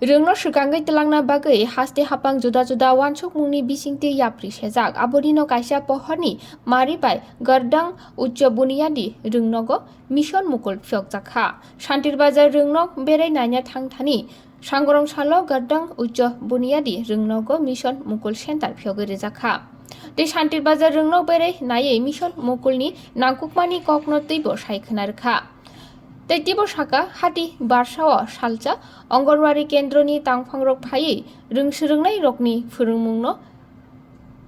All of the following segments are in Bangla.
Rungno sukangai telangna bagai haste hapang juda-juda wansuk mungni bisingti yapri sejak abodino kaisa pohoni maribai gardang ucca buniyadi rungnogo mission mukul phyok jakha shantir bazar rungnok berai nanya thangthani sangrong salo gardang ucca buniyadi rungnogo mission mukul center phyogere jakha de shantir bazar rungnok berai naye mission mukulni nangkukmani kokno teibo saikhanar kha Tetibo Shaka Hati Barshawa Shalcha Ongorwari Kendroni Tangfangrok Pai Rungsrungnai Rokni Furumungno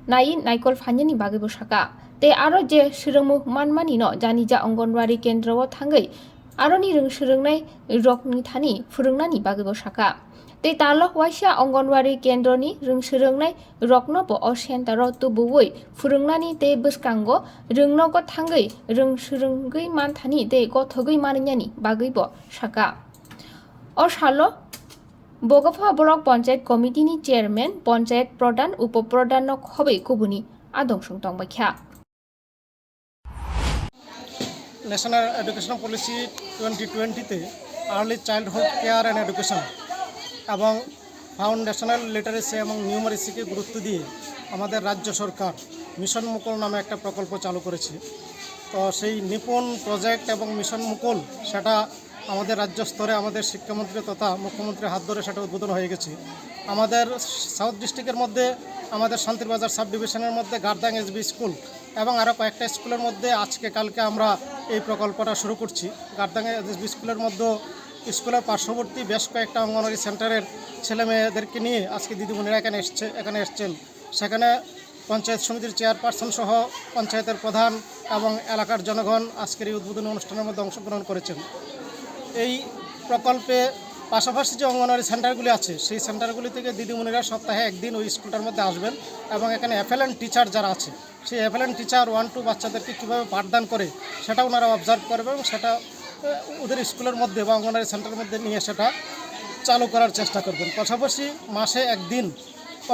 Nai Naikol Fanyani Bagibo Shaka Te Aro Je Surumuk Manmani no Janija Ongorwari Kendro Tangai Aroni Rungsrungnai Rokni Thani Furungnani Bagibo Shaka Te Talok Waisha Ongorwari Kendroni Rungsrungnai Roknopo Oshentaro Tubuwui Furungnani Te Buskango Rungnogo Tangai Rungsrungai Manthani Te Gothogui Maniani Bagibo Shaka Oshalo Bogafa Borok Panchayat Committee ni Chairman Panchayat Pradhan Upopradhan no Khobe Kubuni Adongsung Tongbakha National Education Policy 2020 te Early Childhood Care and Education এবং ফাউন্ডেশনাল লিটারেসি এবং নিউমারেসিকে গুরুত্ব দিয়ে আমাদের রাজ্য সরকার মিশন মুকুল নামে একটা প্রকল্প চালু করেছে। তো সেই নিপুণ প্রজেক্ট এবং মিশন মুকুল সেটা আমাদের রাজ্য স্তরে আমাদের শিক্ষামন্ত্রী তথা মুখ্যমন্ত্রীর হাত ধরে সেটা উদ্বোধন হয়ে গেছে। আমাদের সাউথ ডিস্ট্রিক্টের মধ্যে আমাদের শান্তিরবাজার সাব ডিভিশনের মধ্যে গার্দাং এসবি স্কুল এবং আরও কয়েকটা স্কুলের মধ্যে আজকে কালকে আমরা এই প্রকল্পটা শুরু করছি। গার্দাং এসবি স্কুলের মধ্যে স্কুলের পার্শ্ববর্তী বেশ কয়েকটা অঙ্গনওয়াড়ি সেন্টারের ছেলে মেয়েদেরকে নিয়ে আজকে দিদিমণিরা এখানে এসছেন। সেখানে পঞ্চায়েত সমিতির চেয়ারপারসন সহ পঞ্চায়েতের প্রধান এবং এলাকার জনগণ আজকের এই উদ্বোধনী অনুষ্ঠানের মধ্যে অংশগ্রহণ করেছেন। এই প্রকল্পে পাশাপাশি যে অঙ্গনওয়াড়ি সেন্টারগুলি আছে সেই সেন্টারগুলি থেকে দিদিমণিরা সপ্তাহে একদিন ওই স্কুলটার মধ্যে আসবেন এবং এখানে এফএলএন টিচার যারা আছে সেই এফএলএন টিচার 1-2 বাচ্চাদেরকে কীভাবে পাঠদান করে সেটা ওনারা অবজার্ভ করবেন এবং সেটা ওদের স্কুলের মধ্যে বা অঙ্গনওয়াড়ি সেন্টারের মধ্যে নিয়ে সেটা চালু করার চেষ্টা করবেন। পাশাপাশি মাসে একদিন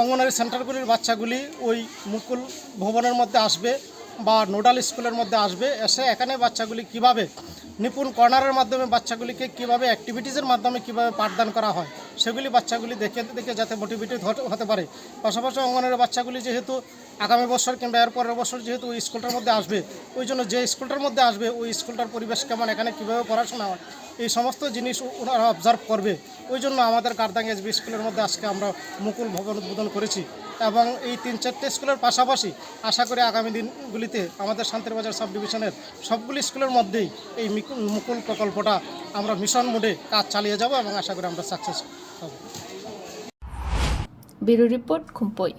অঙ্গনওয়াড়ি সেন্টারগুলির বাচ্চাগুলি ওই মুকুল ভবনের মধ্যে আসবে বা নোডাল স্কুলের মধ্যে আসবে, এসে এখানে বাচ্চাগুলি কিভাবে নিপুণ কর্নারের মাধ্যমে বাচ্চাগুলিকে কিভাবে অ্যাক্টিভিটিসের মাধ্যমে কিভাবে পাঠদান করা হয় সেগুলি বাচ্চাগুলি দেখে যাতে মোটিভেটেড হতে পারে। পাশাপাশি অঙ্গনওয়াড়ি বাচ্চাগুলি যেহেতু আগামী বছর কিংবা এর পরের বছর যেহেতু ওই স্কুলটার মধ্যে আসবে, ওই জন্য যে স্কুলটার মধ্যে আসবে ওই স্কুলটার পরিবেশ কেমন, এখানে কীভাবে পড়াশোনা হয় এই সমস্ত জিনিস ওনারা অবজার্ভ করবে। ওই জন্য আমাদের গার্দাং এসবি স্কুলের মধ্যে আজকে আমরা মুকুল ভবন উদ্বোধন করেছি এবং এই 3-4টে স্কুলের পাশাপাশি আশা করি আগামী দিনগুলিতে আমাদের শান্তিরবাজার সাব ডিভিশনের সবগুলি স্কুলের মধ্যেই এই মুকুল প্রকল্পটা আমরা মিশন মোডে কাজ চালিয়ে যাব এবং আশা করি আমরা সাকসেস হব। Bureau report খুম্পই।